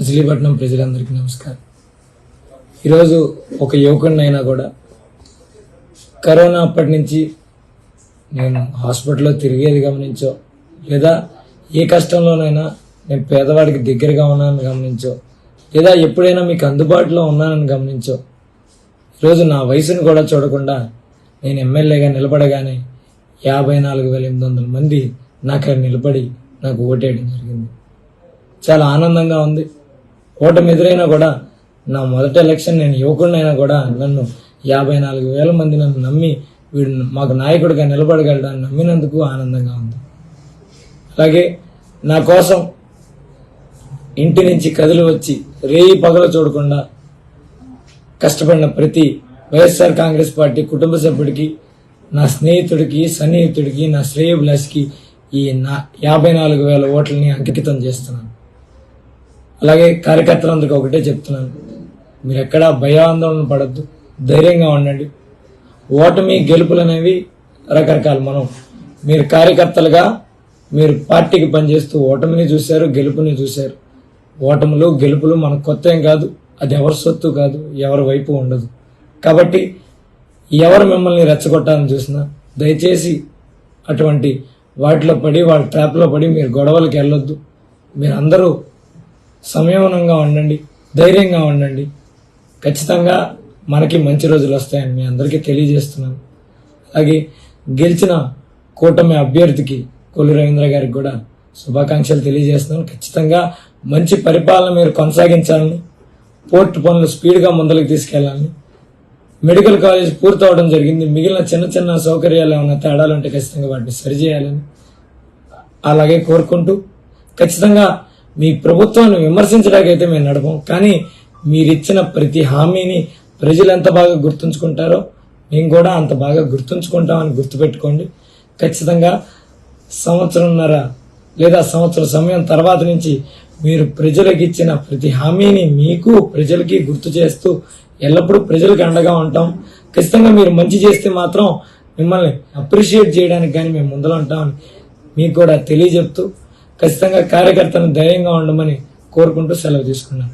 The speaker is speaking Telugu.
మచిలీపట్నం ప్రజలందరికీ నమస్కారం. ఈరోజు ఒక యువకుడినైనా కూడా కరోనా అప్పటి నుంచి నేను హాస్పిటల్లో తిరిగేది గమనించో, లేదా ఏ కష్టంలోనైనా నేను పేదవాడికి దగ్గరగా ఉన్నానని గమనించో, లేదా ఎప్పుడైనా మీకు అందుబాటులో ఉన్నానని గమనించో, ఈరోజు నా వయసును కూడా చూడకుండా నేను ఎమ్మెల్యేగా నిలబడగానే 54,800 మంది నాకు నిలబడి నాకు ఓటేయడం జరిగింది. చాలా ఆనందంగా ఉంది. ఓటమి ఎదురైనా కూడా నా మొదటి ఎలక్షన్ నేను యువకుడినైనా కూడా నన్ను 54,000 మంది నన్ను నమ్మి వీడు మాకు నాయకుడిగా నిలబడగలడాన్ని నమ్మినందుకు ఆనందంగా ఉంది. అలాగే నా కోసం ఇంటి నుంచి కదిలి వచ్చి రేయి పగలు చూడకుండా కష్టపడిన ప్రతి వైఎస్ఆర్ కాంగ్రెస్ పార్టీ కుటుంబ సభ్యుడికి, నా స్నేహితుడికి, సన్నిహితుడికి, నా శ్రేయోభిలాషికి ఈ నా 54,000 ఓట్లని అంకితం చేస్తున్నాను. అలాగే కార్యకర్తలందరికీ ఒకటే చెప్తున్నాను, మీరు ఎక్కడా భయాందోళన పడద్దు, ధైర్యంగా ఉండండి. ఓటమి గెలుపులు అనేవి రకరకాలు. మీరు కార్యకర్తలుగా మీరు పార్టీకి పనిచేస్తూ ఓటమిని చూశారు, గెలుపుని చూశారు. ఓటములు గెలుపులు మనకు కొత్త ఏం కాదు, అది ఎవరి సొత్తు కాదు, ఎవరి వైపు ఉండదు. కాబట్టి ఎవరు మిమ్మల్ని రెచ్చగొట్టాలని చూసినా దయచేసి అటువంటి వాటిలో పడి వాళ్ళ ట్రాప్లో పడి మీరు గొడవలకు వెళ్ళొద్దు. మీరు అందరూ సంయమనంగా ఉండండి, ధైర్యంగా ఉండండి. ఖచ్చితంగా మనకి మంచి రోజులు వస్తాయని మీ అందరికీ తెలియజేస్తున్నాను. అలాగే గెలిచిన కూటమి అభ్యర్థికి కొల్లు రవీంద్ర గారికి కూడా శుభాకాంక్షలు తెలియజేస్తున్నాను. ఖచ్చితంగా మంచి పరిపాలన మీరు కొనసాగించాలని, పోర్టు పనులు స్పీడ్గా ముందరికి తీసుకెళ్లాలని, మెడికల్ కాలేజ్ పూర్తవడం జరిగింది, మిగిలిన చిన్న చిన్న సౌకర్యాలు ఏమైనా తేడాలు ఉంటే ఖచ్చితంగా వాటిని సరిచేయాలని అలాగే కోరుకుంటూ, ఖచ్చితంగా మీ ప్రభుత్వాన్ని విమర్శించడానికైతే మేము నడపం, కానీ మీరిచ్చిన ప్రతి హామీని ప్రజలు ఎంత బాగా గుర్తుంచుకుంటారో మేము కూడా అంత బాగా గుర్తుంచుకుంటామని గుర్తుపెట్టుకోండి. ఖచ్చితంగా సంవత్సరంన్నర లేదా సంవత్సర సమయం తర్వాత నుంచి మీరు ప్రజలకు ఇచ్చిన ప్రతి హామీని మీకు ప్రజలకి గుర్తు చేస్తూ ఎల్లప్పుడూ ప్రజలకు అండగా ఉంటాం. ఖచ్చితంగా మీరు మంచి చేస్తే మాత్రం మిమ్మల్ని అప్రిషియేట్ చేయడానికి కానీ మేము ముందర ఉంటామని మీకు కూడా తెలియజెప్తూ ఖచ్చితంగా కార్యకర్తలను ధైర్యంగా ఉండమని కోరుకుంటూ సెలవు తీసుకున్నాను.